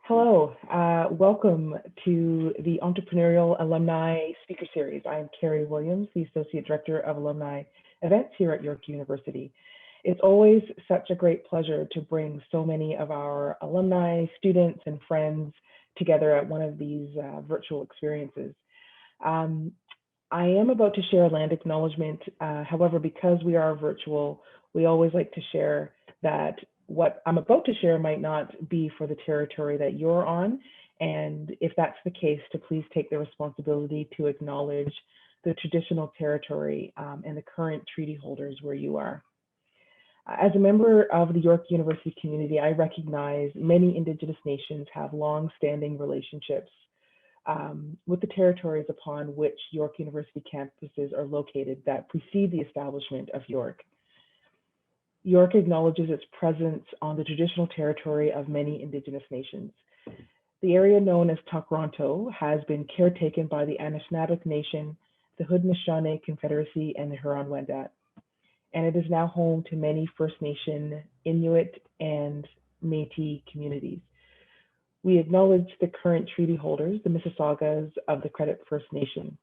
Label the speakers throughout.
Speaker 1: Hello, welcome to the Entrepreneurial Alumni Speaker Series. I am Carrie Williams, the Associate Director of Alumni Events here at York University. It's always such a great pleasure to bring so many of our alumni, students, and friends together at one of these virtual experiences. I am about to share a land acknowledgement. However, because we are virtual, we always like to share that what I'm about to share might not be for the territory that you're on. And if that's the case, to please take the responsibility to acknowledge the traditional territory and the current treaty holders where you are. As a member of the York University community, I recognize many Indigenous nations have long-standing relationships with the territories upon which York University campuses are located that precede the establishment of York. York acknowledges its presence on the traditional territory of many Indigenous nations. The area known as Toronto has been caretaken by the Anishinaabe Nation, the Haudenosaunee Confederacy, and the Huron-Wendat, and it is now home to many First Nation, Inuit, and Métis communities. We acknowledge the current treaty holders, the Mississaugas of the Credit First Nation.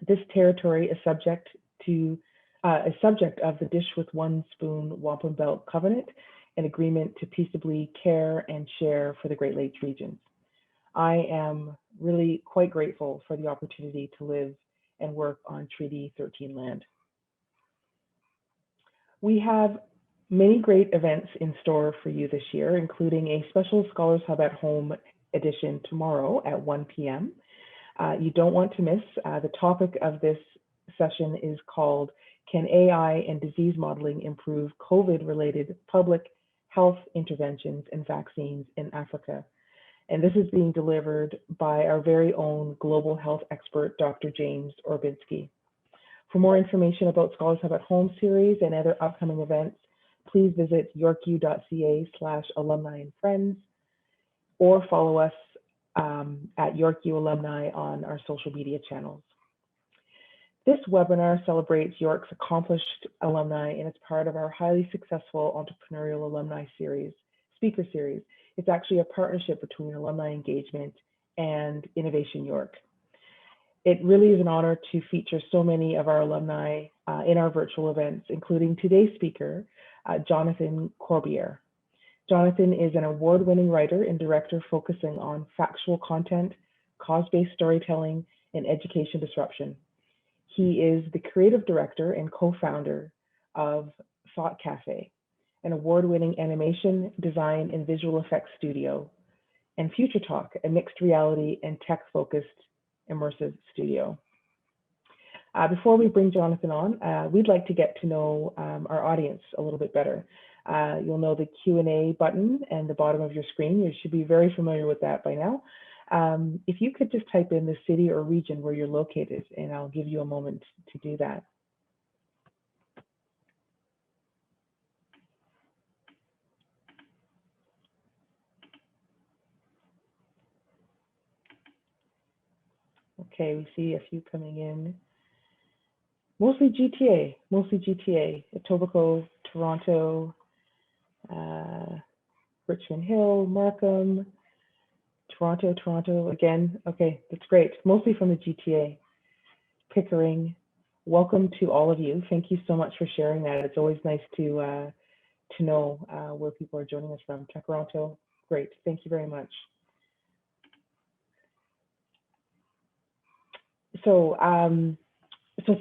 Speaker 1: This territory is subject of the Dish with One Spoon Wampum Belt Covenant, an agreement to peaceably care and share for the Great Lakes regions. I am really quite grateful for the opportunity to live and work on Treaty 13 land. We have many great events in store for you this year, including a special Scholars Hub at Home edition tomorrow at 1 p.m. You don't want to miss. The topic of this session is called Can AI and Disease Modeling Improve COVID-related Public Health Interventions and Vaccines in Africa? And this is being delivered by our very own global health expert, Dr. James Orbinski. For more information about Scholars Hub at Home series and other upcoming events, please visit yorku.ca/alumni and friends, or follow us at YorkU Alumni on our social media channels. This webinar celebrates York's accomplished alumni and it's part of our highly successful Entrepreneurial Alumni series, speaker series. It's actually a partnership between Alumni Engagement and Innovation York. It really is an honor to feature so many of our alumni in our virtual events, including today's speaker, Jonathon Corbiere. Jonathon is an award-winning writer and director focusing on factual content, cause-based storytelling, and education disruption. He is the creative director and co-founder of Thought Cafe, an award-winning animation, design, and visual effects studio, and Future Talk, a mixed reality and tech-focused immersive studio. Before we bring Jonathon on, we'd like to get to know our audience a little bit better. You'll know the Q&A button and the bottom of your screen. You should be very familiar with that by now. If you could just type in the city or region where you're located, and I'll give you a moment to do that. Okay, we see a few coming in. Mostly GTA, Etobicoke, Toronto, Richmond Hill, Markham, Toronto again. Okay, that's great. Mostly from the GTA. Pickering. Welcome to all of you. Thank you so much for sharing that. It's always nice to know where people are joining us from. Toronto, great. Thank you very much. So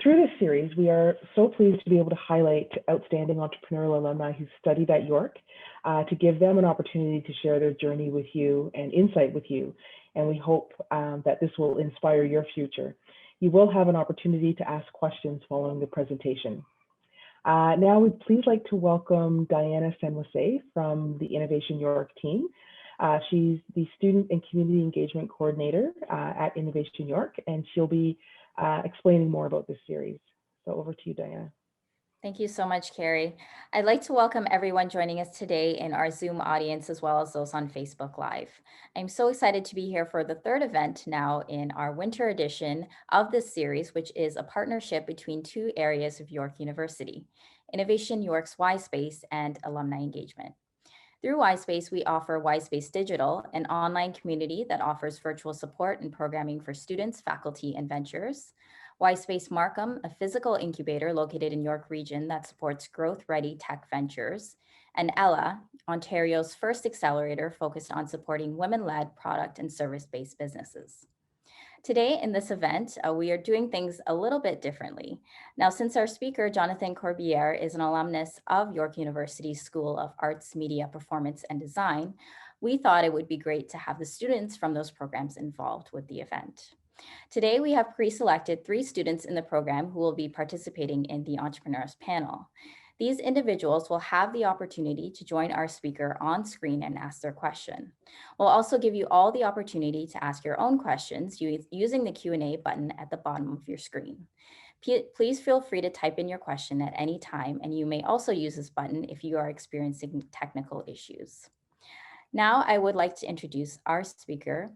Speaker 1: through this series, we are so pleased to be able to highlight outstanding entrepreneurial alumni who studied at York, to give them an opportunity to share their journey with you and insight with you. And we hope that this will inspire your future. You will have an opportunity to ask questions following the presentation. Now we'd please like to welcome Diana Senwase from the Innovation York team. She's the Student and Community Engagement Coordinator at Innovation York, and she'll be explaining more about this series. So over to you, Diana.
Speaker 2: Thank you so much, Carrie. I'd like to welcome everyone joining us today in our Zoom audience, as well as those on Facebook Live. I'm so excited to be here for the third event now in our winter edition of this series, which is a partnership between two areas of York University, Innovation York's YSpace and Alumni Engagement. Through YSpace, we offer YSpace Digital, an online community that offers virtual support and programming for students, faculty, and ventures. YSpace Markham, a physical incubator located in York Region that supports growth-ready tech ventures. And Ella, Ontario's first accelerator focused on supporting women-led product and service-based businesses. Today in this event, we are doing things a little bit differently. Now, since our speaker, Jonathon Corbiere, is an alumnus of York University's School of Arts, Media, Performance, and Design, we thought it would be great to have the students from those programs involved with the event. Today, we have pre-selected 3 students in the program who will be participating in the Entrepreneurs panel. These individuals will have the opportunity to join our speaker on screen and ask their question. We'll also give you all the opportunity to ask your own questions using the Q&A button at the bottom of your screen. Please feel free to type in your question at any time, and you may also use this button if you are experiencing technical issues. Now I would like to introduce our speaker.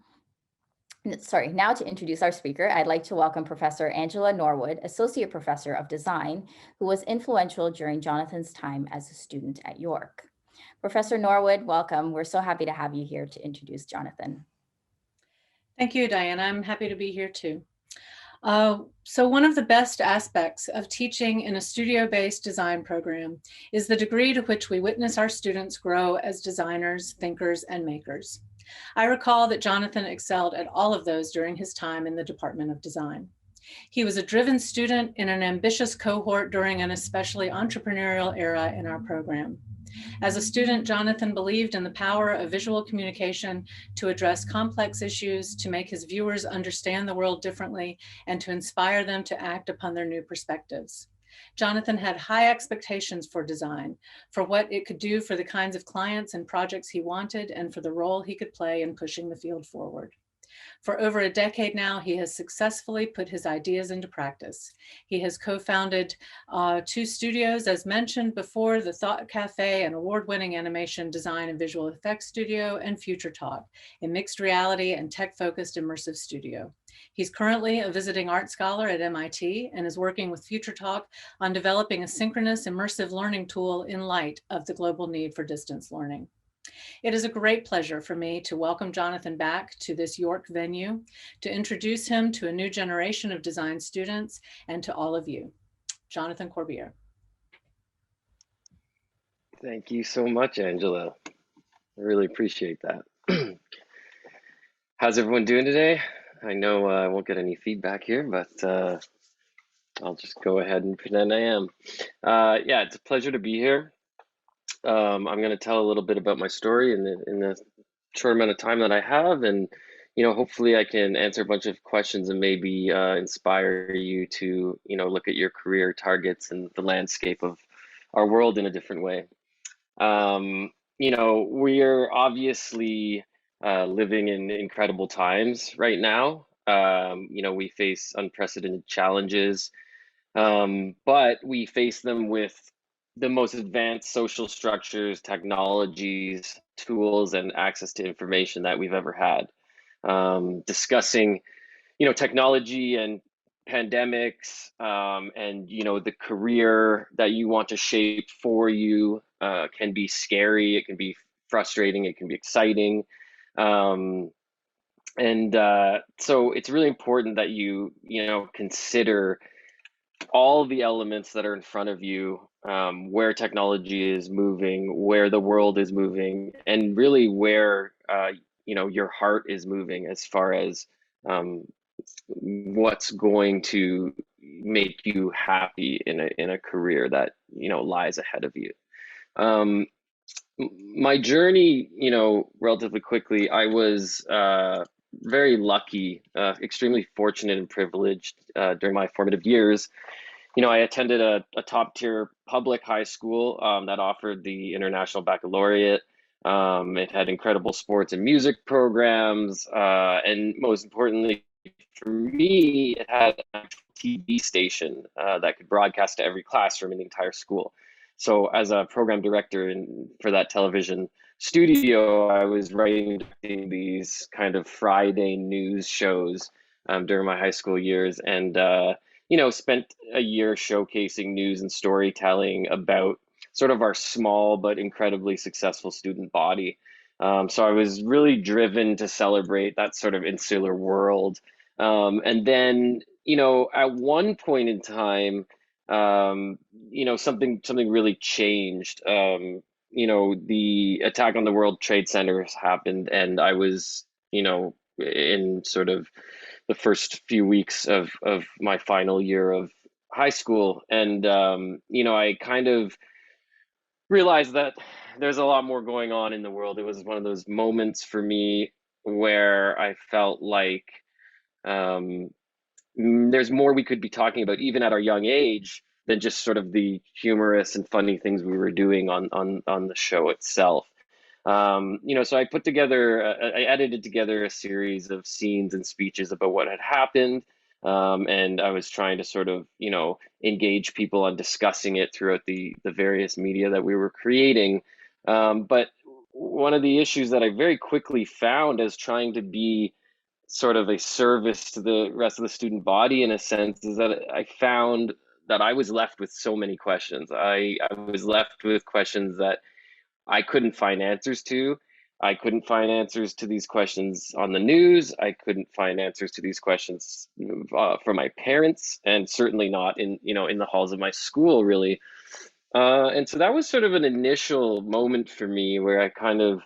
Speaker 2: Now to introduce our speaker, I'd like to welcome Professor Angela Norwood, Associate Professor of Design, who was influential during Jonathon's time as a student at York. Professor Norwood, welcome. We're so happy to have you here to introduce Jonathon.
Speaker 3: Thank you, Diana. I'm happy to be here too. So one of the best aspects of teaching in a studio-based design program is the degree to which we witness our students grow as designers, thinkers, and makers. I recall that Jonathon excelled at all of those during his time in the Department of Design. He was a driven student in an ambitious cohort during an especially entrepreneurial era in our program. As a student, Jonathon believed in the power of visual communication to address complex issues, to make his viewers understand the world differently, and to inspire them to act upon their new perspectives. Jonathon had high expectations for design, for what it could do for the kinds of clients and projects he wanted, and for the role he could play in pushing the field forward. For over a decade now, he has successfully put his ideas into practice. He has co-founded 2 studios, as mentioned before, the Thought Cafe, an award-winning animation design and visual effects studio, and Future Talk, a mixed reality and tech-focused immersive studio. He's currently a visiting art scholar at MIT and is working with Future Talk on developing a synchronous immersive learning tool in light of the global need for distance learning. It is a great pleasure for me to welcome Jonathon back to this York venue, to introduce him to a new generation of design students and to all of you. Jonathon Corbiere.
Speaker 4: Thank you so much, Angela. I really appreciate that. How's everyone doing today? I know I won't get any feedback here, but I'll just go ahead and pretend I am. Yeah, it's a pleasure to be here. I'm going to tell a little bit about my story in the short amount of time that I have, and hopefully I can answer a bunch of questions and maybe inspire you to look at your career targets and the landscape of our world in a different way. We are obviously living in incredible times right now. We face unprecedented challenges, but we face them with the most advanced social structures, technologies, tools, and access to information that we've ever had. Discussing, technology and pandemics, and the career that you want to shape for you can be scary. It can be frustrating. It can be exciting. So it's really important that you consider all the elements that are in front of you, where technology is moving, where the world is moving, and really where your heart is moving as far as what's going to make you happy in a career that lies ahead of you. My journey, relatively quickly, I was very lucky, extremely fortunate and privileged during my formative years. I attended a top tier public high school that offered the International Baccalaureate. It had incredible sports and music programs, and most importantly for me, it had a TV station that could broadcast to every classroom in the entire school. So as a program director for that television studio, I was writing these kind of Friday news shows during my high school years, and spent a year showcasing news and storytelling about sort of our small but incredibly successful student body. So I was really driven to celebrate that sort of insular world. And then, at one point in time, something really changed. The attack on the World Trade Centers happened, and I was, in sort of the first few weeks of my final year of high school, and I kind of realized that there's a lot more going on in the world. It was one of those moments for me where I felt like um, there's more we could be talking about, even at our young age, than just sort of the humorous and funny things we were doing on the show itself. So I edited together a series of scenes and speeches about what had happened. And I was trying to sort of, engage people on discussing it throughout the various media that we were creating. But one of the issues that I very quickly found as trying to be sort of a service to the rest of the student body, in a sense, is that I found that I was left with so many questions. I was left with questions that I couldn't find answers to. I couldn't find answers to these questions on the news. I couldn't find answers to these questions from my parents, and certainly not in the halls of my school, really. And so that was sort of an initial moment for me where I kind of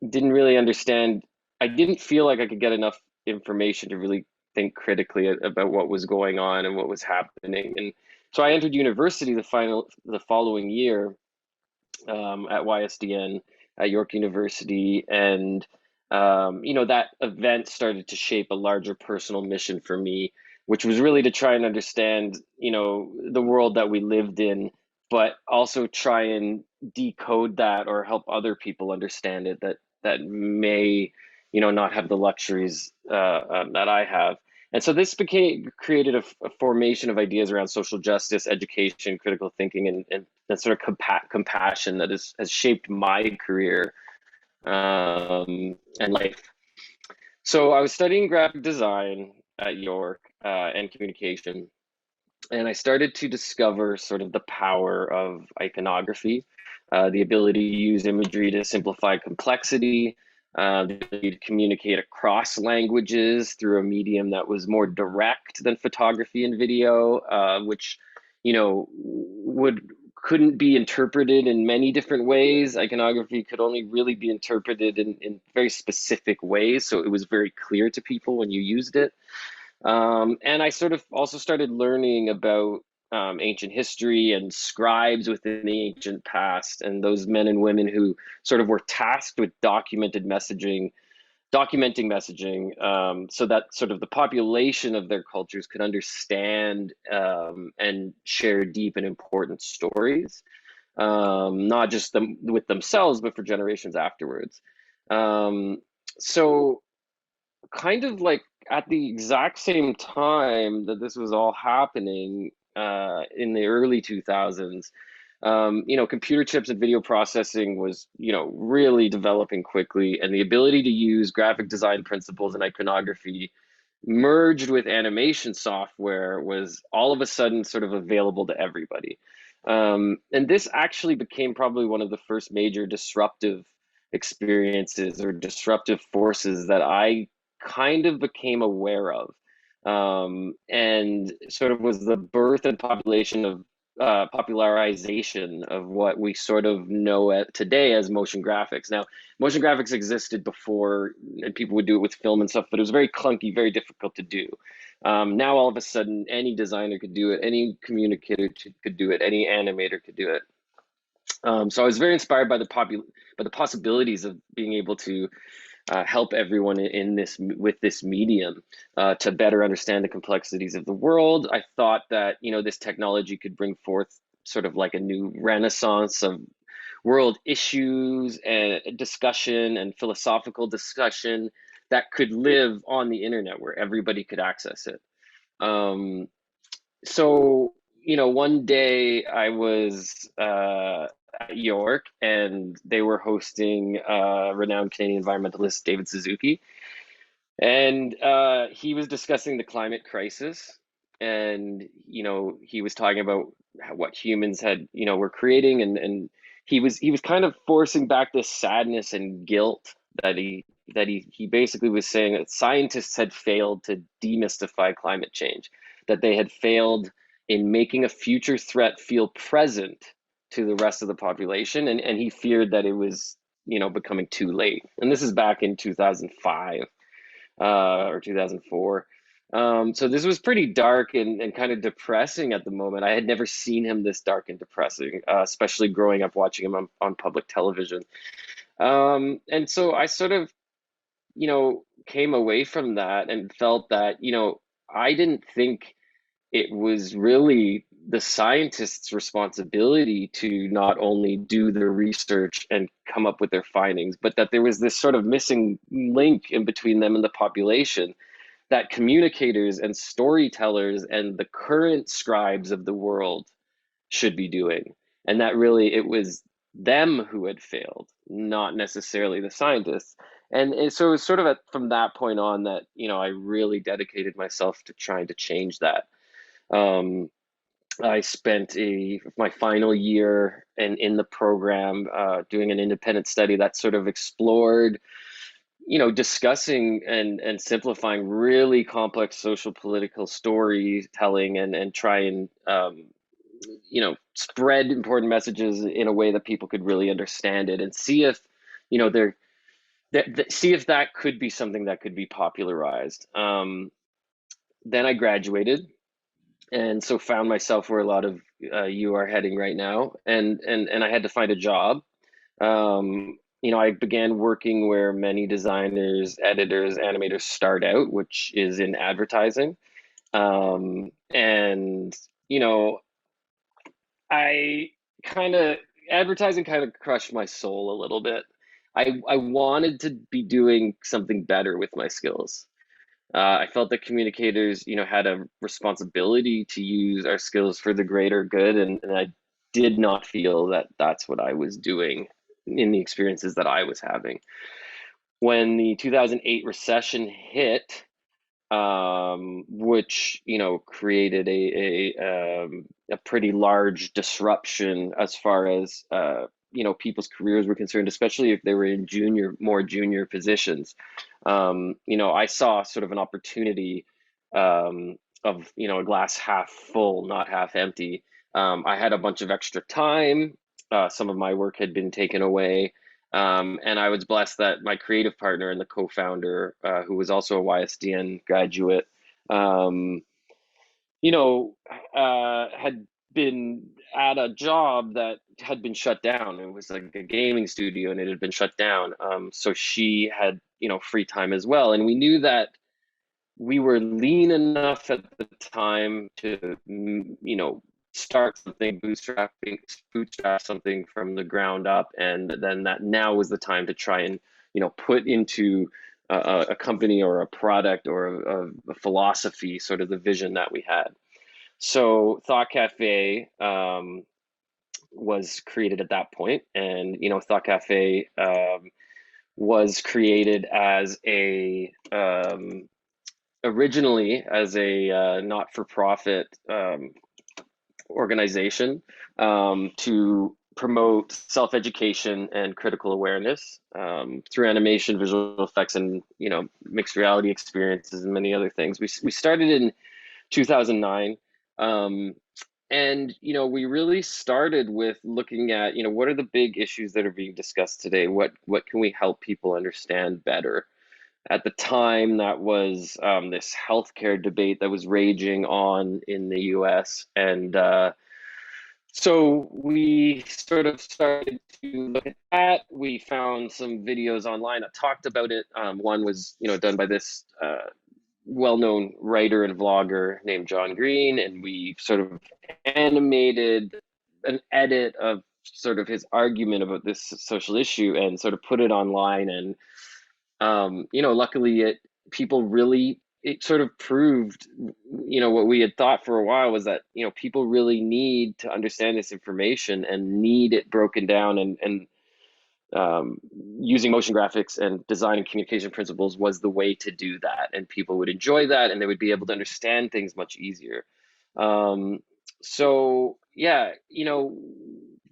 Speaker 4: didn't really understand. I didn't feel like I could get enough information to really think critically about what was going on and what was happening. And so I entered university the following year, at YSDN at York University, and that event started to shape a larger personal mission for me, which was really to try and understand the world that we lived in, but also try and decode that or help other people understand it that may not have the luxuries that I have. And so this created a formation of ideas around social justice, education, critical thinking, and that sort of compassion that has shaped my career and life. So I was studying graphic design at York and communication, and I started to discover sort of the power of iconography, the ability to use imagery to simplify complexity, the ability to communicate across languages through a medium that was more direct than photography and video, which couldn't be interpreted in many different ways. Iconography could only really be interpreted in very specific ways, so it was very clear to people when you used it. And I sort of also started learning about ancient history and scribes within the ancient past, and those men and women who sort of were tasked with documenting messaging, so that sort of the population of their cultures could understand and share deep and important stories, not just with themselves, but for generations afterwards. So kind of like at the exact same time that this was all happening in the early 2000s, computer chips and video processing was, really developing quickly, and the ability to use graphic design principles and iconography merged with animation software was all of a sudden sort of available to everybody. And this actually became probably one of the first major disruptive experiences or disruptive forces that I kind of became aware of, and sort of was the birth and popularization of what we sort of know today as motion graphics. Now, motion graphics existed before, and people would do it with film and stuff, but it was very clunky, very difficult to do. Now, all of a sudden, any designer could do it, any communicator could do it, any animator could do it. So I was very inspired by the possibilities of being able to help everyone with this medium to better understand the complexities of the world. I thought that this technology could bring forth sort of like a new renaissance of world issues and discussion and philosophical discussion that could live on the internet where everybody could access it. So one day I was at York, and they were hosting renowned Canadian environmentalist David Suzuki, and he was discussing the climate crisis, and he was talking about what humans had, were creating, and he was kind of forcing back this sadness and guilt that he basically was saying that scientists had failed to demystify climate change, that they had failed in making a future threat feel present to the rest of the population, and he feared that it was becoming too late. And this is back in 2005 or 2004. So this was pretty dark and kind of depressing at the moment. I had never seen him this dark and depressing, especially growing up watching him on public television. And so I sort of, came away from that and felt that, I didn't think it was really the scientists' responsibility to not only do the research and come up with their findings, but that there was this sort of missing link in between them and the population, that communicators and storytellers and the current scribes of the world should be doing. And that really it was them who had failed, not necessarily the scientists. And so it was sort of from that point on that, I really dedicated myself to trying to change that. I spent my final year in the program doing an independent study that sort of explored, discussing and simplifying really complex social political storytelling, and try and spread important messages in a way that people could really understand it, and see if there see if that could be something that could be popularized. Then I graduated, and so found myself where a lot of you are heading right now, and I had to find a job. I began working where many designers, editors, animators start out, which is in advertising. And I kind of advertising kind of crushed my soul a little bit. I wanted to be doing something better with my skills. I felt that communicators, had a responsibility to use our skills for the greater good, and I did not feel that that's what I was doing in the experiences that I was having. When the 2008 recession hit, which created a pretty large disruption as far as people's careers were concerned, especially if they were in more junior positions. I saw sort of an opportunity of a glass half full, not half empty. I had a bunch of extra time. Some of my work had been taken away. And I was blessed that my creative partner and the co-founder, who was also a YSDN graduate, had been at a job that had been shut down. It was like a gaming studio, and it had been shut down. So she had, free time as well. And we knew that we were lean enough at the time to, start something, bootstrap something from the ground up, and then that now was the time to try and put into a company or a product or a philosophy, sort of the vision that we had. So Thought Cafe was created at that point, and Thought Cafe was created as originally as a not-for-profit organization to promote self-education and critical awareness through animation, visual effects, and mixed reality experiences, and many other things. We started in 2009, and we really started with looking at what are the big issues that are being discussed today. What can we help people understand better? At the time, that was this healthcare debate that was raging on in the US. And so we sort of started to look at that. We found some videos online that talked about it. One was, done by this well-known writer and vlogger named John Green, and we sort of animated an edit of sort of his argument about this social issue and sort of put it online. And luckily it sort of proved, what we had thought for a while was that, people really need to understand this information and need it broken down, and using motion graphics and design and communication principles was the way to do that. And people would enjoy that, and they would be able to understand things much easier. So yeah,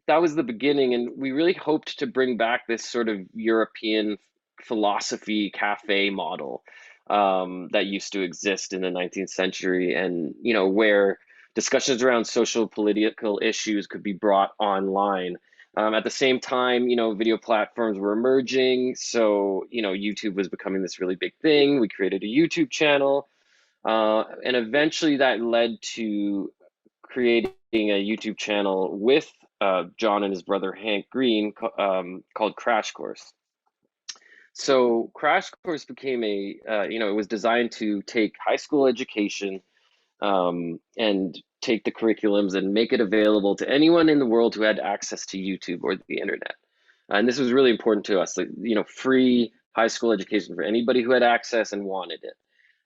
Speaker 4: that was the beginning, and we really hoped to bring back this sort of European philosophy cafe model that used to exist in the 19th century, and where discussions around social political issues could be brought online. At the same time, video platforms were emerging, so YouTube was becoming this really big thing. We created a YouTube channel, and eventually that led to creating a YouTube channel with John and his brother Hank Green called Crash Course. So Crash Course became it was designed to take high school education and take the curriculums and make it available to anyone in the world who had access to YouTube or the internet. And this was really important to us, free high school education for anybody who had access and wanted it.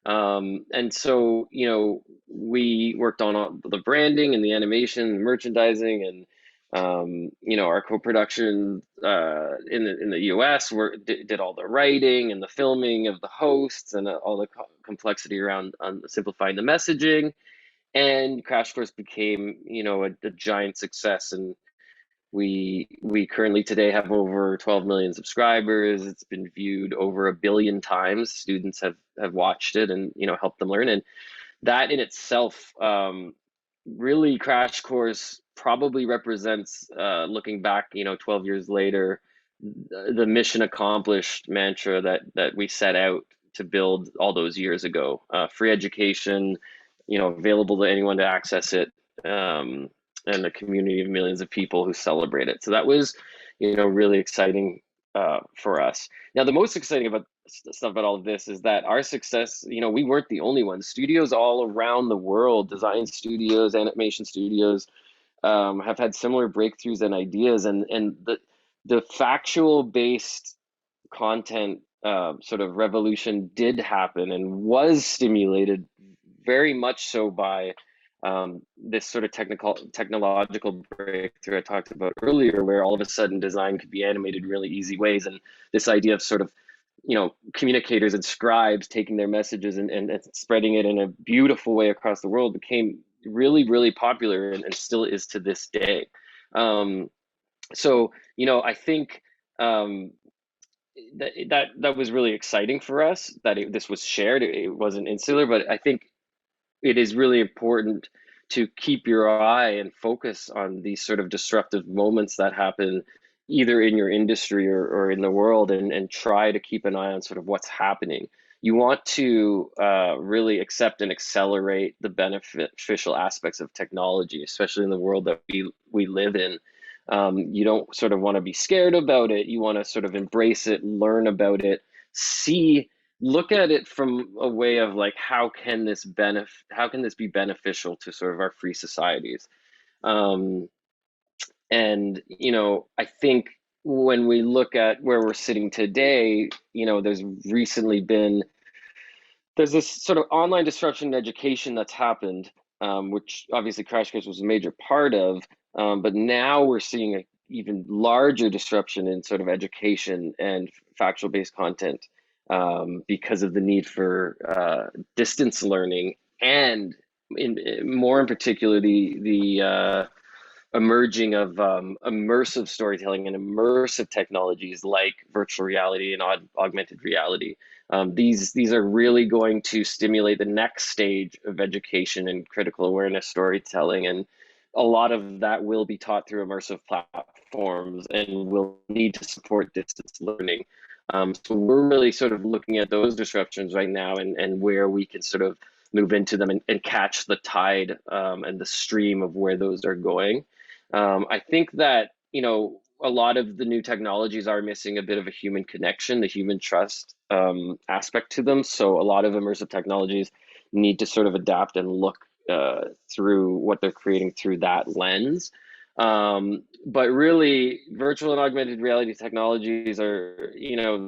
Speaker 4: And so, we worked on all the branding and the animation, and merchandising, and our co-production in the US did all the writing and the filming of the hosts and all the complexity around simplifying the messaging. And Crash Course became, a giant success, and we currently today have over 12 million subscribers. It's been viewed over 1 billion times. Students have watched it and helped them learn. And that in itself, really, Crash Course probably represents, looking back, 12 years later, the mission accomplished mantra that we set out to build all those years ago. Free education, available to anyone to access it. And a community of millions of people who celebrate it. So that was, really exciting for us. Now, the most exciting stuff about all of this is that our success, we weren't the only ones. Studios all around the world, design studios, animation studios, have had similar breakthroughs and ideas, and the factual based content sort of revolution did happen and was stimulated very much so by this sort of technological breakthrough I talked about earlier, where all of a sudden design could be animated in really easy ways. And this idea of sort of, communicators and scribes taking their messages and spreading it in a beautiful way across the world became really, really popular, and still is to this day. So, I think that was really exciting for us that this was shared. It wasn't insular, but I think it is really important to keep your eye and focus on these sort of disruptive moments that happen either in your industry or in the world, and try to keep an eye on sort of what's happening. You want to really accept and accelerate the beneficial aspects of technology, especially in the world that we live in. You don't sort of want to be scared about it. You want to sort of embrace it, learn about it, look at it from a way of like, how can this be beneficial to sort of our free societies? And I think when we look at where we're sitting today, there's this sort of online disruption in education that's happened, which obviously Crash Course was a major part of, but now we're seeing a even larger disruption in sort of education and factual based content, because of the need for distance learning, and more in particular the emerging of immersive storytelling and immersive technologies like virtual reality and augmented reality. These are really going to stimulate the next stage of education and critical awareness storytelling, and a lot of that will be taught through immersive platforms and will need to support distance learning. So we're really sort of looking at those disruptions right now, and where we can sort of move into them and catch the tide, and the stream of where those are going. I think that, a lot of the new technologies are missing a bit of a human connection, the human trust aspect to them. So a lot of immersive technologies need to sort of adapt and look through what they're creating through that lens. But really, virtual and augmented reality technologies are,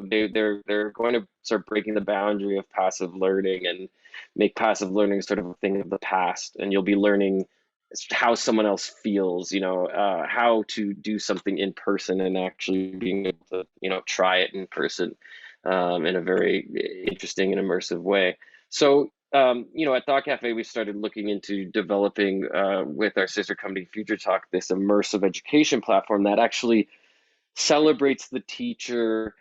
Speaker 4: they're going to start breaking the boundary of passive learning and make passive learning sort of a thing of the past. And you'll be learning how someone else feels, how to do something in person, and actually being able to, try it in person, in a very interesting and immersive way. So at Thought Cafe, we started looking into developing with our sister company Future Talk this immersive education platform that actually celebrates the teacher,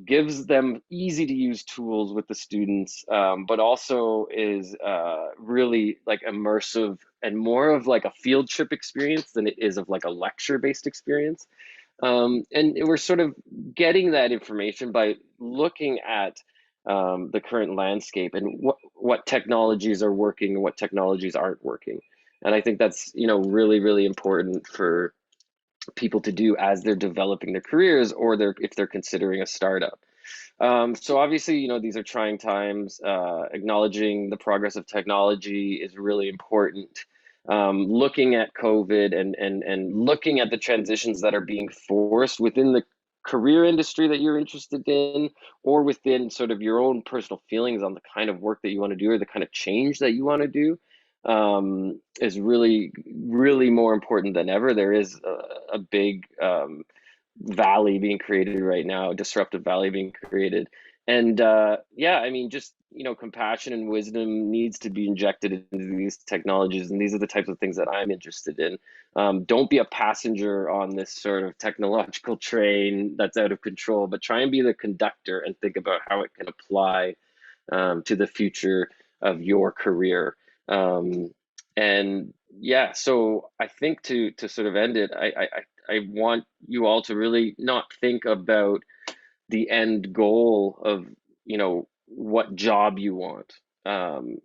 Speaker 4: gives them easy to use tools with the students, but also is really like immersive and more of like a field trip experience than it is of like a lecture based experience. And we're sort of getting that information by looking at the current landscape and what technologies are working and what technologies aren't working. And I think that's, really, really important for people to do as they're developing their careers or if they're considering a startup. So obviously, these are trying times. Acknowledging the progress of technology is really important. Looking at COVID and looking at the transitions that are being forced within the career industry that you're interested in, or within sort of your own personal feelings on the kind of work that you want to do or the kind of change that you want to do, is really, really more important than ever. There is a big valley being created right now, disruptive valley being created. And yeah, I mean, just, compassion and wisdom needs to be injected into these technologies. And these are the types of things that I'm interested in. Don't be a passenger on this sort of technological train that's out of control, but try and be the conductor and think about how it can apply to the future of your career. And yeah, so I think to sort of end it, I want you all to really not think about the end goal of, what job you want.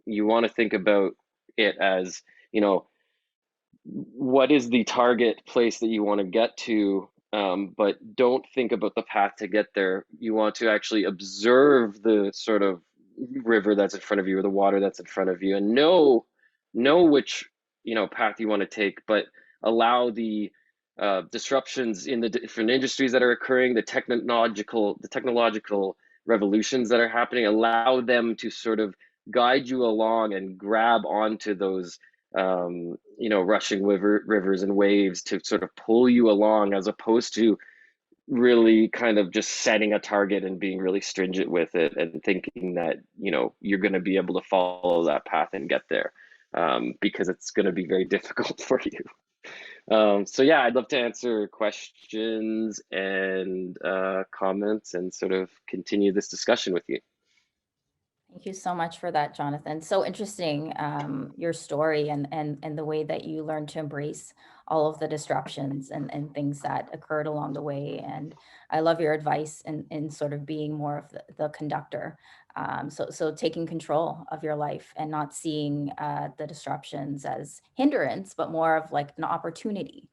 Speaker 4: You want to think about it as, what is the target place that you want to get to, but don't think about the path to get there. You want to actually observe the sort of river that's in front of you or the water that's in front of you, and know which path you want to take, but allow the disruptions in the different industries that are occurring, the technological revolutions that are happening, allow them to sort of guide you along and grab onto those rushing rivers and waves to sort of pull you along, as opposed to really kind of just setting a target and being really stringent with it and thinking that, you're going to be able to follow that path and get there, because it's going to be very difficult for you. So yeah, I'd love to answer questions and comments and sort of continue this discussion with you.
Speaker 2: Thank you so much for that, Jonathon. So interesting, your story and the way that you learned to embrace all of the disruptions and things that occurred along the way. And I love your advice in sort of being more of the conductor. So taking control of your life and not seeing the disruptions as hindrance, but more of like an opportunity.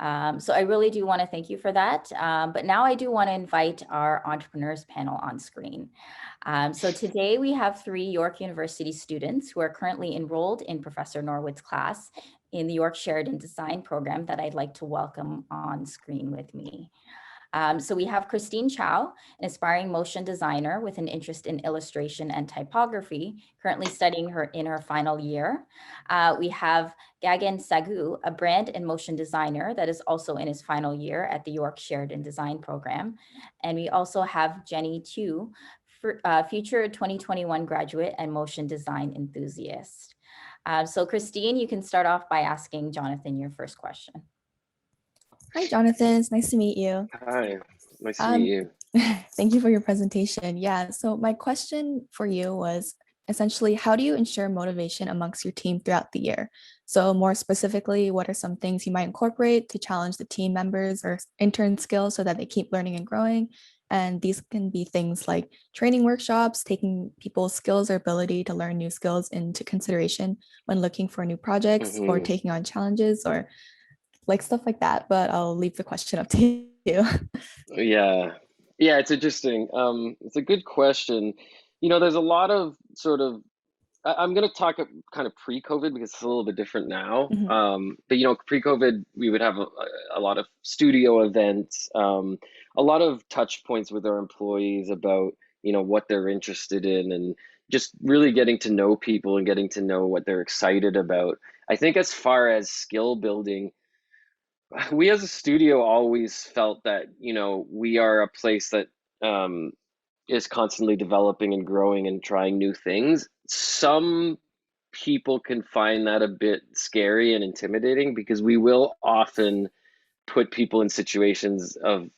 Speaker 2: So I really do want to thank you for that. But now I do want to invite our entrepreneurs panel on screen. So today we have 3 York University students who are currently enrolled in Professor Norwood's class in the York Sheridan Design Program that I'd like to welcome on screen with me. So we have Christine Chow, an aspiring motion designer with an interest in illustration and typography, currently studying in her final year. We have Gagan Sagu, a brand and motion designer that is also in his final year at the York Sheridan Design Program. And we also have Jenny Tu, future 2021 graduate and motion design enthusiast. So Christine, you can start off by asking Jonathon your first question.
Speaker 5: Hi, Jonathon. It's nice to meet you.
Speaker 4: Hi, nice to meet you.
Speaker 5: Thank you for your presentation. Yeah, so my question for you was essentially, how do you ensure motivation amongst your team throughout the year? So more specifically, what are some things you might incorporate to challenge the team members or intern skills so that they keep learning and growing? And these can be things like training workshops, taking people's skills or ability to learn new skills into consideration when looking for new projects or taking on challenges, or like stuff like that. But I'll leave the question up to you.
Speaker 4: Yeah, it's interesting. It's a good question. There's a lot of sort of, I'm going to talk kind of pre-COVID because it's a little bit different now. But pre-COVID, we would have a lot of studio events, a lot of touch points with our employees about, what they're interested in, and just really getting to know people and getting to know what they're excited about. I think as far as skill building, we as a studio always felt that, we are a place that is constantly developing and growing and trying new things. Some people can find that a bit scary and intimidating because we will often put people in situations of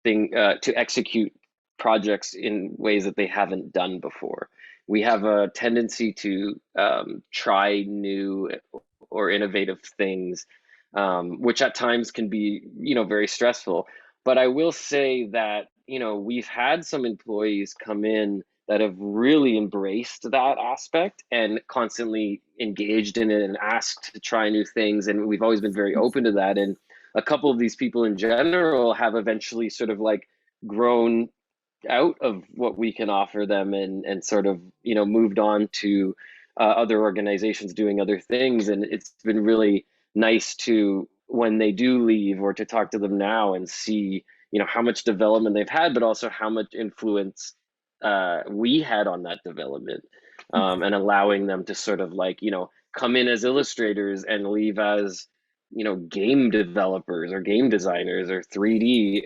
Speaker 4: to execute projects in ways that they haven't done before. We have a tendency to try new or innovative things, which at times can be, very stressful. But I will say that, we've had some employees come in that have really embraced that aspect and constantly engaged in it and asked to try new things. And we've always been very open to that. And a couple of these people in general have eventually sort of like grown out of what we can offer them and sort of, moved on to other organizations doing other things. And it's been really nice to, when they do leave, or to talk to them now and see, how much development they've had, but also how much influence we had on that development, and allowing them to sort of like, come in as illustrators and leave as, game developers or game designers or 3D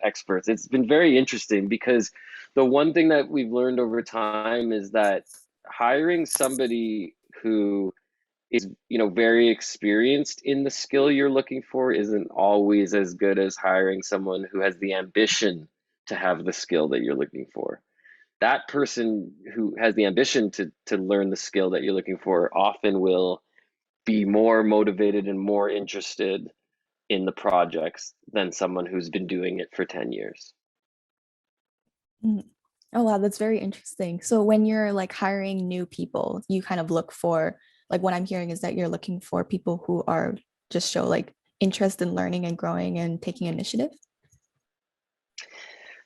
Speaker 4: experts. It's been very interesting because the one thing that we've learned over time is that hiring somebody who is, very experienced in the skill you're looking for isn't always as good as hiring someone who has the ambition to have the skill that you're looking for. That person who has the ambition to learn the skill that you're looking for often will be more motivated and more interested in the projects than someone who's been doing it for 10 years.
Speaker 5: Mhm. Oh, wow, that's very interesting. So when you're like hiring new people, you kind of look for, like what I'm hearing is that you're looking for people who are just show like interest in learning and growing and taking initiative.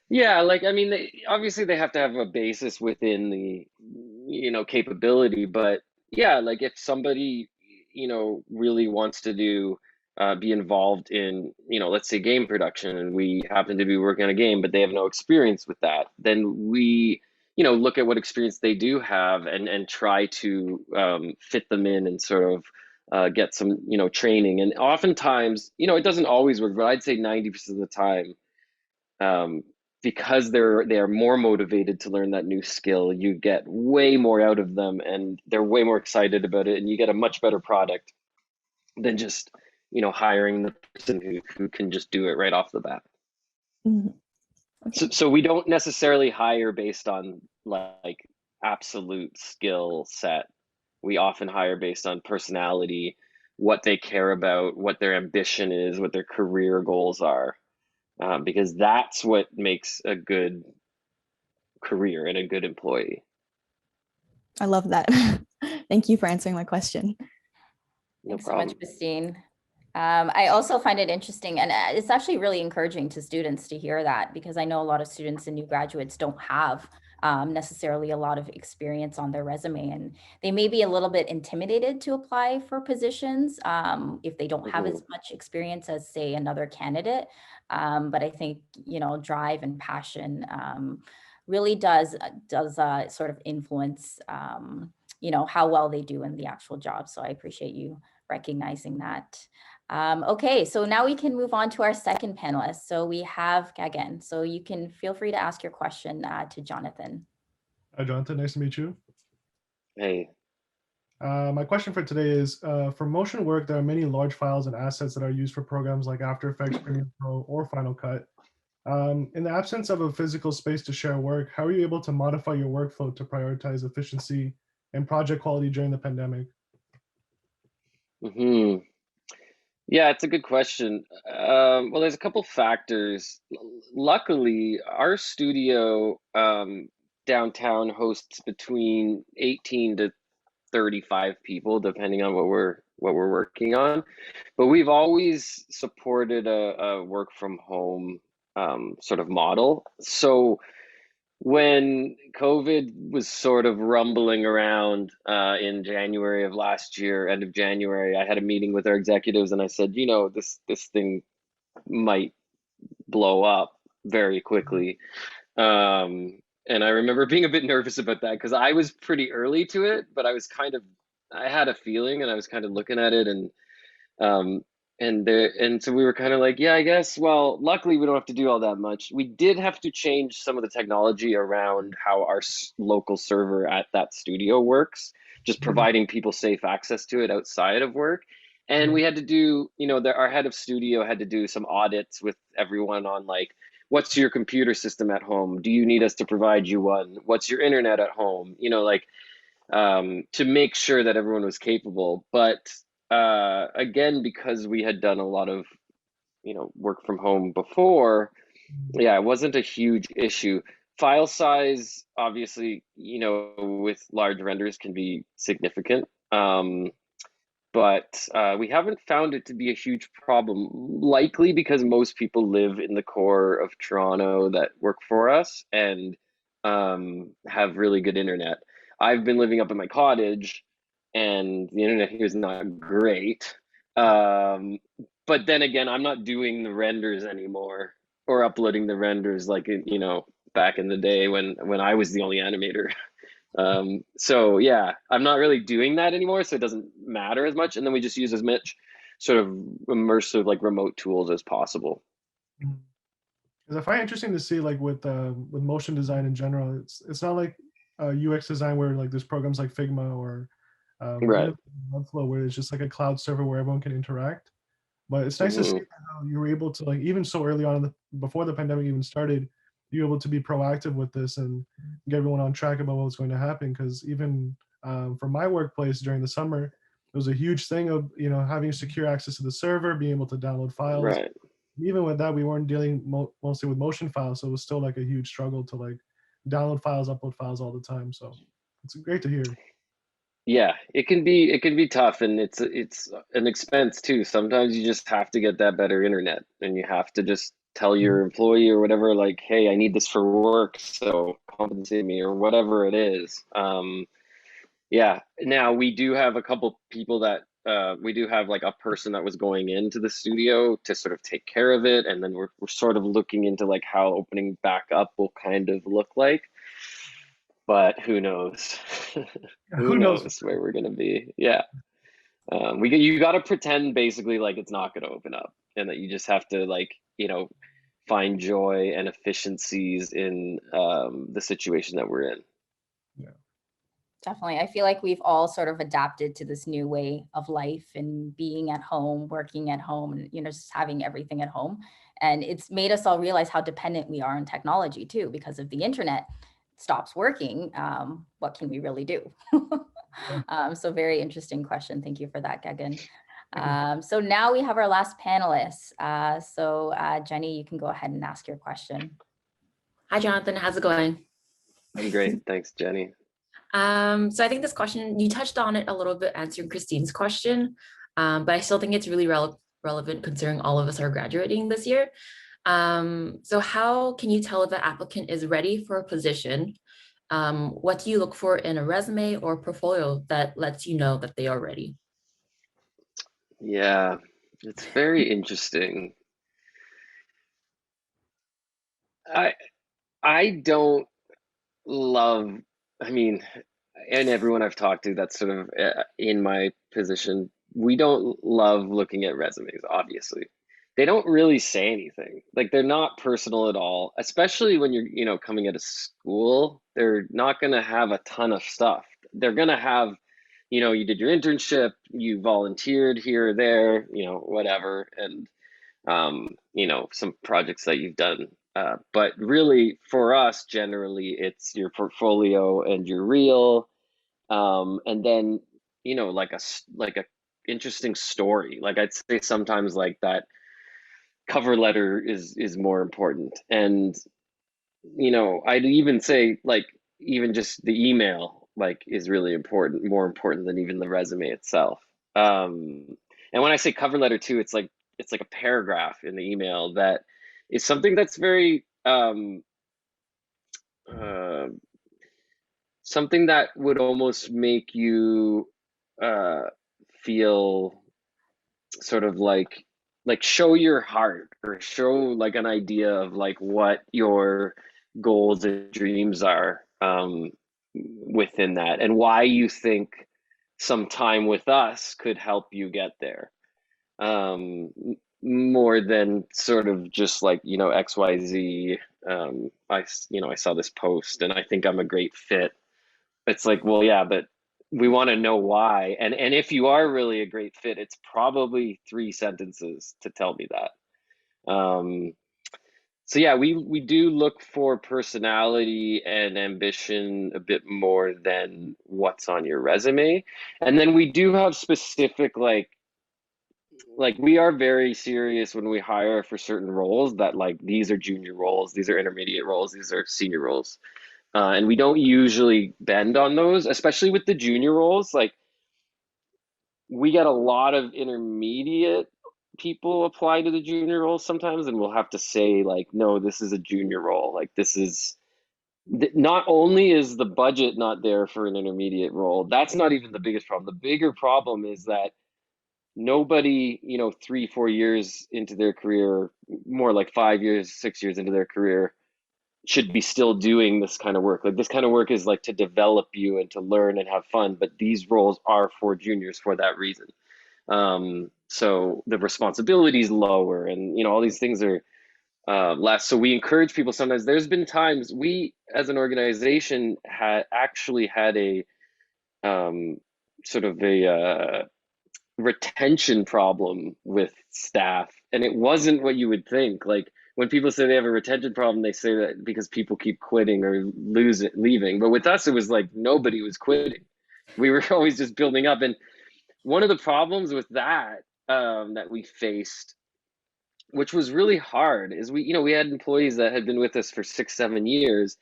Speaker 4: Yeah, like I mean, obviously they have to have a basis within the, capability, but yeah, like if somebody, really wants to do be involved in, let's say game production, and we happen to be working on a game, but they have no experience with that, then we, look at what experience they do have and try to fit them in and sort of get some, training. And oftentimes, it doesn't always work, but I'd say 90% of the time, because they are more motivated to learn that new skill, you get way more out of them and they're way more excited about it, and you get a much better product than just, hiring the person who can just do it right off the bat.
Speaker 5: Mhm. Okay.
Speaker 4: So we don't necessarily hire based on like absolute skill set. We often hire based on personality, what they care about, what their ambition is, what their career goals are. Because that's what makes a good career and a good employee.
Speaker 5: I love that. Thank you for answering my question.
Speaker 4: No
Speaker 2: Thanks so
Speaker 4: problem.
Speaker 2: much, Christine. I also find it interesting, and it's actually really encouraging to students to hear that, because I know a lot of students and new graduates don't have necessarily a lot of experience on their resume, and they may be a little bit intimidated to apply for positions if they don't have as much experience as, say, another candidate. But I think, drive and passion really does sort of influence, how well they do in the actual job. So I appreciate you recognizing that. Okay, so now we can move on to our second panelist. So we have Gagan. So you can feel free to ask your question to Jonathon.
Speaker 6: Hi, Jonathon. Nice to meet you.
Speaker 4: Hey.
Speaker 6: My question for today is, for motion work, there are many large files and assets that are used for programs like After Effects, Premiere Pro, or Final Cut. In the absence of a physical space to share work, how are you able to modify your workflow to prioritize efficiency and project quality during the pandemic?
Speaker 4: Yeah, it's a good question. Well, there's a couple factors. Luckily, our studio downtown hosts between 18 to 35 people, depending on what we're working on. But we've always supported a work from home sort of model. So when COVID was sort of rumbling around in January of last year, end of January, I had a meeting with our executives and I said, this thing might blow up very quickly. And I remember being a bit nervous about that because I was pretty early to it, but I had a feeling and I was kind of looking at it, and and so we were kind of like, yeah, I guess, well, luckily we don't have to do all that much. We did have to change some of the technology around how our local server at that studio works, just providing people safe access to it outside of work. And we had to do, our head of studio had to do some audits with everyone on like, what's your computer system at home? Do you need us to provide you one? What's your internet at home? To make sure that everyone was capable. But again, because we had done a lot of work from home before, yeah, it wasn't a huge issue. File size, obviously, with large renders can be significant. But we haven't found it to be a huge problem, likely because most people live in the core of Toronto that work for us and have really good internet. I've been living up in my cottage, and the internet here is not great. Um, but then again, I'm not doing the renders anymore or uploading the renders like back in the day when I was the only animator. So yeah, I'm not really doing that anymore, so it doesn't matter as much. And then we just use as much sort of immersive like remote tools as possible.
Speaker 6: Because I find it interesting to see like with motion design in general, it's not like UX design where like there's programs like Figma or
Speaker 4: Right.
Speaker 6: Webflow where it's just like a cloud server where everyone can interact. But it's nice to see how you were able to, like, even so early on before the pandemic even started, you were able to be proactive with this and get everyone on track about what was going to happen. Because even for my workplace during the summer, it was a huge thing of having secure access to the server, being able to download files.
Speaker 4: Right.
Speaker 6: Even with that, we weren't dealing mostly with motion files, so it was still like a huge struggle to like download files, upload files all the time. So it's great to hear.
Speaker 4: Yeah, it can be tough, and it's an expense too. Sometimes you just have to get that better internet, and you have to just tell your employee or whatever, like, hey, I need this for work, so compensate me or whatever it is. Yeah. Now we do have a couple people that we do have like a person that was going into the studio to sort of take care of it, and then we're sort of looking into like how opening back up will kind of look like. But who knows? Who knows where we're gonna be? Yeah. You got to pretend basically like it's not gonna open up, and that you just have to like find joy and efficiencies in the situation that we're in.
Speaker 6: Yeah.
Speaker 2: Definitely. I feel like we've all sort of adapted to this new way of life and being at home, working at home, and just having everything at home. And it's made us all realize how dependent we are on technology too, because if the internet stops working, what can we really do? So very interesting question. Thank you for that, Gagan. So now we have our last panelist. Jenny, you can go ahead and ask your question.
Speaker 7: Hi, Jonathan. How's it going?
Speaker 4: I'm great. Thanks, Jenny.
Speaker 7: So I think this question, you touched on it a little bit answering Christine's question, but I still think it's really relevant considering all of us are graduating this year. So how can you tell if an applicant is ready for a position? What do you look for in a resume or portfolio that lets you know that they are ready?
Speaker 4: Yeah, it's very interesting. I don't love, I mean, and everyone I've talked to that's sort of in my position, we don't love looking at resumes, obviously. They don't really say anything. Like they're not personal at all, especially when you're, coming out of school. They're not going to have a ton of stuff. They're going to have, you did your internship, you volunteered here or there, whatever. And some projects that you've done. But really, for us, generally, it's your portfolio and your reel, and then like a interesting story. Like I'd say sometimes like that cover letter is more important, and I'd even say like even just the email like is really important, more important than even the resume itself. And when I say cover letter too, it's like a paragraph in the email that is something that's very something that would almost make you feel sort of like show your heart or show like an idea of like what your goals and dreams are within that, and why you think some time with us could help you get there. more than sort of just like, XYZ. I saw this post and I think I'm a great fit. It's like, well, yeah, but we want to know why. And if you are really a great fit, it's probably 3 sentences to tell me that. So yeah, we do look for personality and ambition a bit more than what's on your resume. And then we do have specific like we are very serious when we hire for certain roles that like these are junior roles, these are intermediate roles, these are senior roles. And we don't usually bend on those, especially with the junior roles. Like we get a lot of intermediate people apply to the junior roles sometimes, and we'll have to say like, no, this is a junior role. Like this is not only is the budget not there for an intermediate role, that's not even the biggest problem. The bigger problem is that nobody, 3, 4 years into their career, more like 5 years, 6 years into their career, should be still doing this kind of work. Like this kind of work is like to develop you and to learn and have fun, but these roles are for juniors for that reason. So the responsibility is lower, and all these things are less. So we encourage people. Sometimes there's been times we, as an organization, had actually had a sort of a retention problem with staff, and it wasn't what you would think. Like when people say they have a retention problem, they say that because people keep quitting or leaving. But with us, it was like nobody was quitting. We were always just building up. And one of the problems with that that we faced, which was really hard, is we had employees that had been with us for 6, 7 years,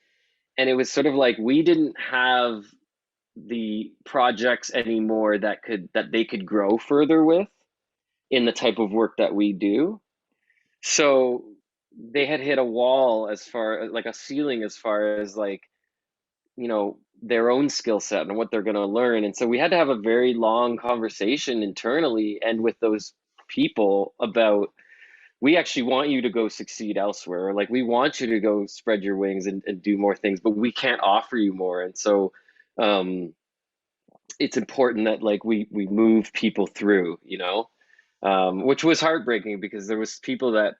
Speaker 4: and it was sort of like we didn't have the projects anymore that they could grow further with in the type of work that we do. So they had hit a wall, as far like a ceiling, as far as like, their own skill set and what they're going to learn. And so we had to have a very long conversation internally and with those people about, we actually want you to go succeed elsewhere. Or like, we want you to go spread your wings and do more things, but we can't offer you more. And so it's important that like we move people through, which was heartbreaking because there was people that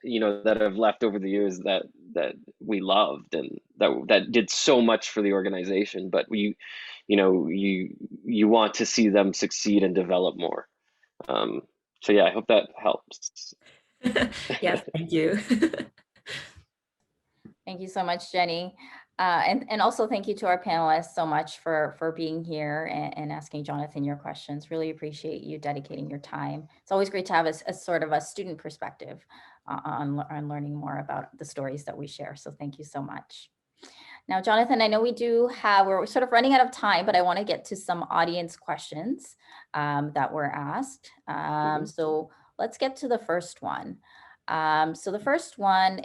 Speaker 4: that have left over the years that we loved and that did so much for the organization, but you want to see them succeed and develop more. So yeah, I hope that helps.
Speaker 7: Yes, thank you.
Speaker 2: Thank you so much, Jenny. And also thank you to our panelists so much for being here and asking Jonathon your questions. Really appreciate you dedicating your time. It's always great to have a sort of a student perspective on learning more about the stories that we share. So thank you so much. Now, Jonathon, I know we're sort of running out of time, but I want to get to some audience questions that were asked. So let's get to the first one. So the first one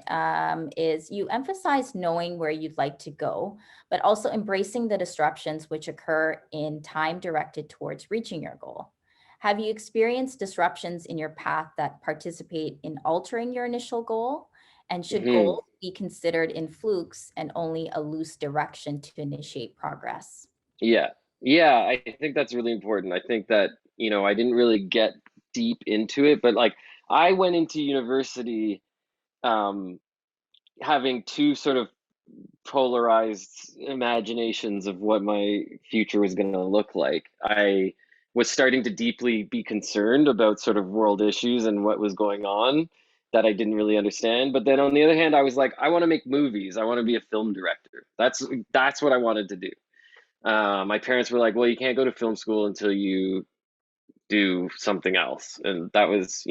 Speaker 2: is, you emphasize knowing where you'd like to go, but also embracing the disruptions which occur in time directed towards reaching your goal. Have you experienced disruptions in your path that participate in altering your initial goal? And should goals be considered in flukes and only a loose direction to initiate progress?
Speaker 4: Yeah, I think that's really important. I think that, I didn't really get deep into it, but like I went into university having two sort of polarized imaginations of what my future was going to look like. I was starting to deeply be concerned about sort of world issues and what was going on that I didn't really understand. But then on the other hand, I was like, I want to make movies. I want to be a film director. That's what I wanted to do. My parents were like, well, you can't go to film school until you do something else. And that was,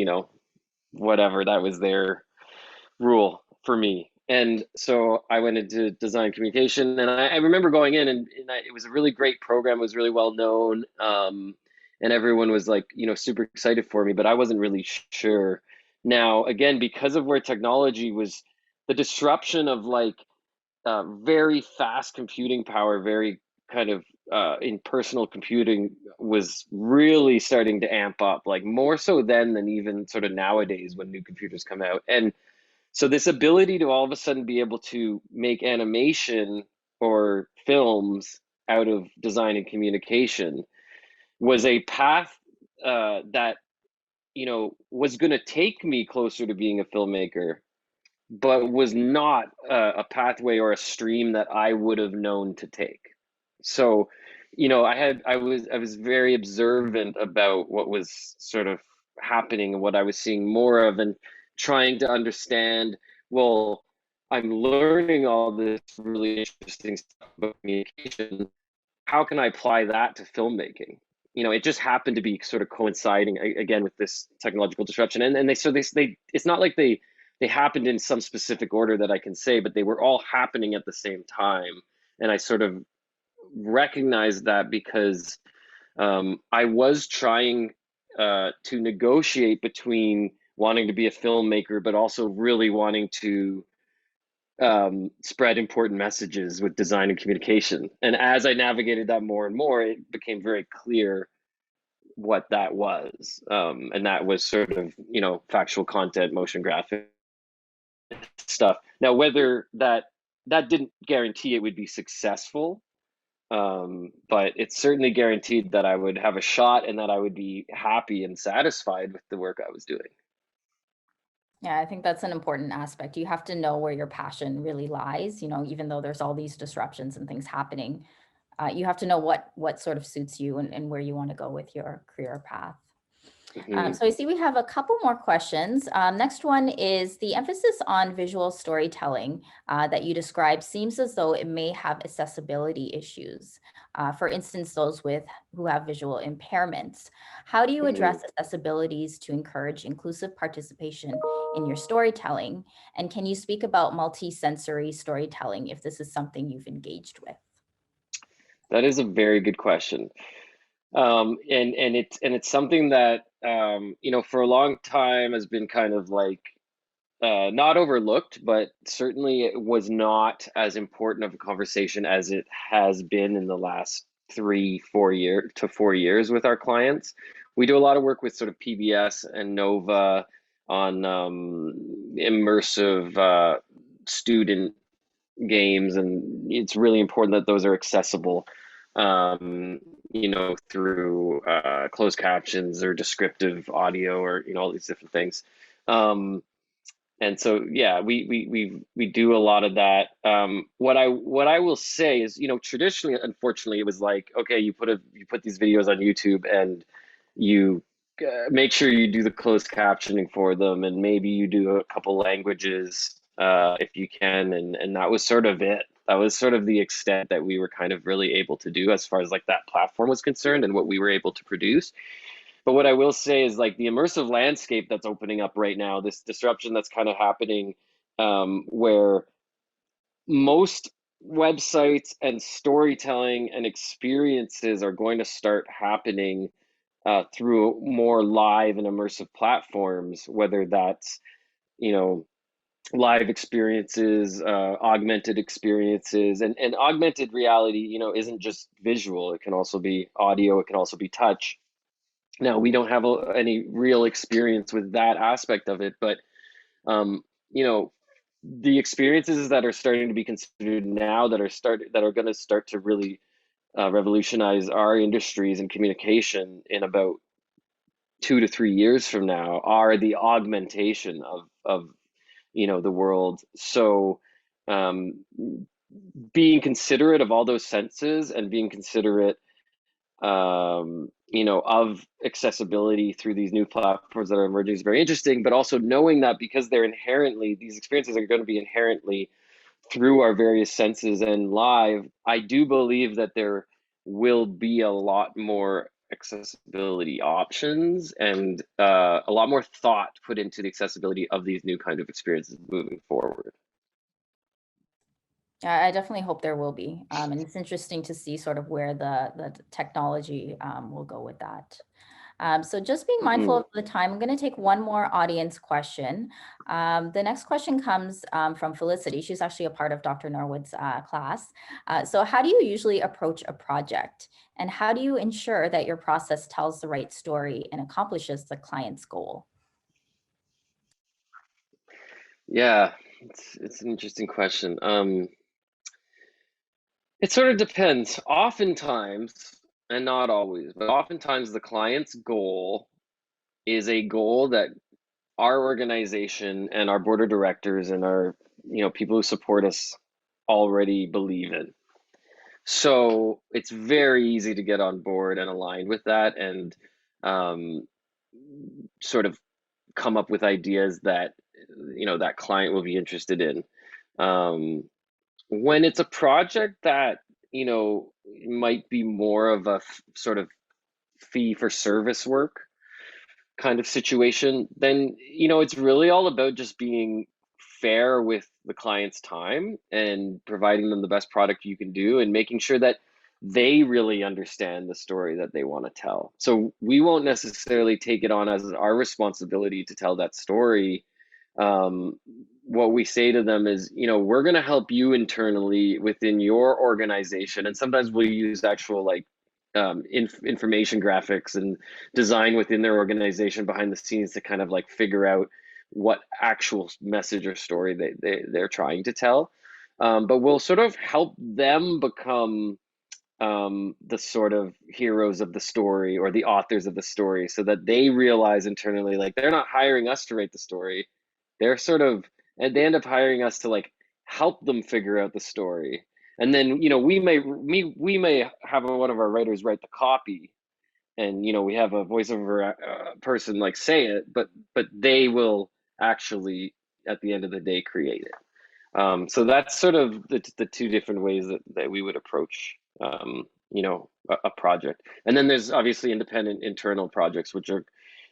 Speaker 4: whatever, that was their rule for me. And so I went into design communication, and I remember going in, and it was a really great program. It was really well known, and everyone was like, super excited for me, but I wasn't really sure. Now, again, because of where technology was, the disruption of like very fast computing power, very kind of in personal computing, was really starting to amp up, like more so then than even sort of nowadays when new computers come out. And so this ability to all of a sudden be able to make animation or films out of design and communication was a path that was going to take me closer to being a filmmaker, but was not a pathway or a stream that I would have known to take. So, I was very observant about what was sort of happening and what I was seeing more of, and trying to understand, well, I'm learning all this really interesting stuff about communication. How can I apply that to filmmaking? It just happened to be sort of coinciding again with this technological disruption. And they it's not like they happened in some specific order that I can say, but they were all happening at the same time. And I sort of recognized that because I was trying to negotiate between wanting to be a filmmaker, but also really wanting to spread important messages with design and communication. And as I navigated that more and more, it became very clear what that was. And that was sort of, factual content, motion graphic stuff. Now, whether that didn't guarantee it would be successful, but it certainly guaranteed that I would have a shot and that I would be happy and satisfied with the work I was doing.
Speaker 2: Yeah, I think that's an important aspect. You have to know where your passion really lies, even though there's all these disruptions and things happening, you have to know what sort of suits you and where you want to go with your career path. So I see we have a couple more questions. Next one is the emphasis on visual storytelling that you described seems as though it may have accessibility issues. For instance, those who have visual impairments. How do you address accessibilities to encourage inclusive participation in your storytelling? And can you speak about multi-sensory storytelling if this is something you've engaged with?
Speaker 4: That is a very good question. And it's something that for a long time has been kind of like not overlooked, but certainly it was not as important of a conversation as it has been in the last 4 years with our clients. We do a lot of work with sort of PBS and Nova on immersive student games, and it's really important that those are accessible, through closed captions or descriptive audio, or all these different things. And so, yeah, we do a lot of that. What I will say is, traditionally, unfortunately, it was like, okay, you put these videos on YouTube and you make sure you do the closed captioning for them, and maybe you do a couple languages if you can, and that was sort of it. That was sort of the extent that we were kind of really able to do as far as like that platform was concerned and what we were able to produce. But what I will say is, like, the immersive landscape that's opening up right now, this disruption that's kind of happening, where most websites and storytelling and experiences are going to start happening through more live and immersive platforms, whether that's, live experiences, augmented experiences, and augmented reality, isn't just visual. It can also be audio. It can also be touch. Now, we don't have any real experience with that aspect of it, but the experiences that are starting to be considered now that are going to start to really revolutionize our industries and communication in about 2 to 3 years from now are the augmentation of the world. So being considerate of all those senses and being considerate of accessibility through these new platforms that are emerging is very interesting, but also knowing that because these experiences are going to be inherently through our various senses and live, I do believe that there will be a lot more accessibility options and a lot more thought put into the accessibility of these new kind of experiences moving forward.
Speaker 2: I definitely hope there will be. And it's interesting to see sort of where the technology will go with that. So just being mindful of the time, I'm going to take one more audience question. The next question comes from Felicity. She's actually a part of Dr. Norwood's class. So how do you usually approach a project? And how do you ensure that your process tells the right story and accomplishes the client's goal?
Speaker 4: Yeah, it's an interesting question. It sort of depends. Oftentimes, and not always, but oftentimes the client's goal is a goal that our organization and our board of directors and our people who support us already believe in. So it's very easy to get on board and aligned with that, and sort of come up with ideas that that client will be interested in. When it's a project that might be more of a sort of fee for service work kind of situation, then it's really all about just being fair with the client's time and providing them the best product you can do, and making sure that they really understand the story that they want to tell. So we won't necessarily take it on as our responsibility to tell that story. What we say to them is, we're going to help you internally within your organization, and sometimes we'll use actual like information graphics and design within their organization behind the scenes to kind of like figure out what actual message or story they're trying to tell. But we'll sort of help them become the sort of heroes of the story or the authors of the story, so that they realize internally, like, they're not hiring us to write the story. They're sort of, and they end up hiring us to like help them figure out the story. And then, we may have one of our writers write the copy, and we have a voiceover person like say it, but they will actually at the end of the day create it. So that's sort of the two different ways that we would approach a project. And then there's obviously independent internal projects, which are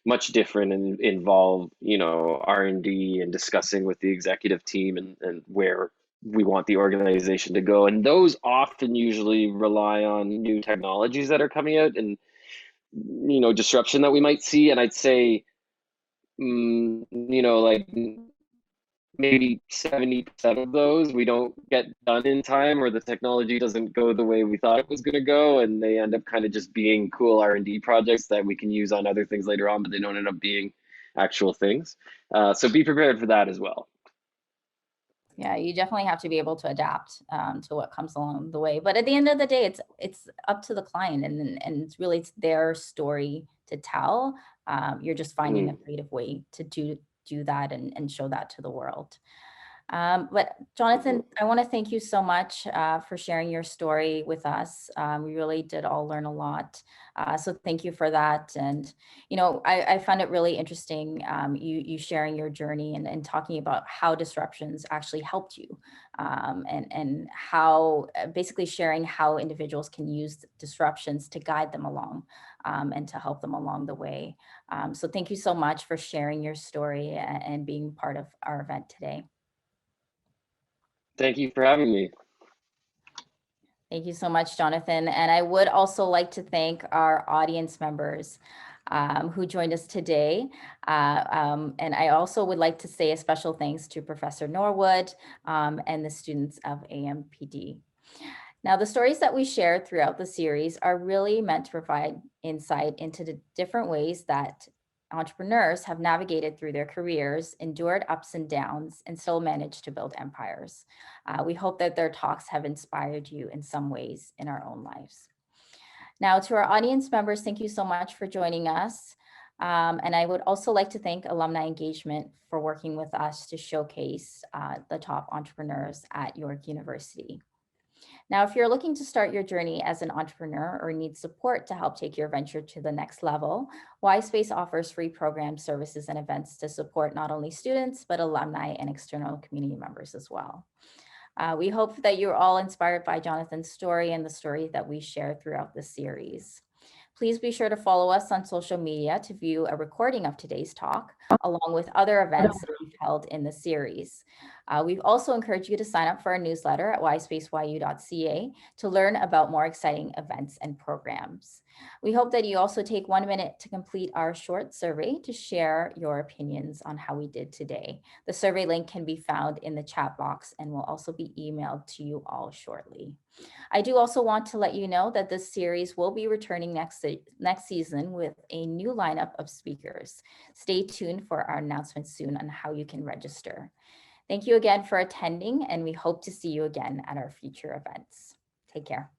Speaker 4: much different and involve R&D and discussing with the executive team and where we want the organization to go. And those often usually rely on new technologies that are coming out and disruption that we might see. And I'd say like maybe 70% of those we don't get done in time, or the technology doesn't go the way we thought it was going to go, and they end up kind of just being cool R&D projects that we can use on other things later on, but they don't end up being actual things. So be prepared for that as well.
Speaker 2: Yeah, you definitely have to be able to adapt to what comes along the way. But at the end of the day, it's up to the client, and it's really their story to tell. You're just finding a creative way to do that and show that to the world. But Jonathon, I want to thank you so much for sharing your story with us. We really did all learn a lot. So thank you for that. And, I found it really interesting, you sharing your journey and talking about how disruptions actually helped you, and how basically sharing how individuals can use disruptions to guide them along and to help them along the way. So thank you so much for sharing your story and being part of our event today.
Speaker 4: Thank you for having me.
Speaker 2: Thank you so much, Jonathon. And I would also like to thank our audience members who joined us today. And I also would like to say a special thanks to Professor Norwood and the students of AMPD. Now, the stories that we shared throughout the series are really meant to provide insight into the different ways that entrepreneurs have navigated through their careers, endured ups and downs, and still managed to build empires. We hope that their talks have inspired you in some ways in our own lives. Now, to our audience members, thank you so much for joining us. And I would also like to thank Alumni Engagement for working with us to showcase the top entrepreneurs at York University. Now, if you're looking to start your journey as an entrepreneur or need support to help take your venture to the next level, YSpace offers free programs, services, and events to support not only students, but alumni and external community members as well. We hope that you're all inspired by Jonathon's story and the story that we share throughout this series. Please be sure to follow us on social media to view a recording of today's talk, along with other events that we've held in the series. We've also encouraged you to sign up for our newsletter at yspaceu.ca to learn about more exciting events and programs. We hope that you also take 1 minute to complete our short survey to share your opinions on how we did today. The survey link can be found in the chat box and will also be emailed to you all shortly. I do also want to let you know that this series will be returning next season with a new lineup of speakers. Stay tuned for our announcement soon on how you can register. Thank you again for attending, and we hope to see you again at our future events. Take care.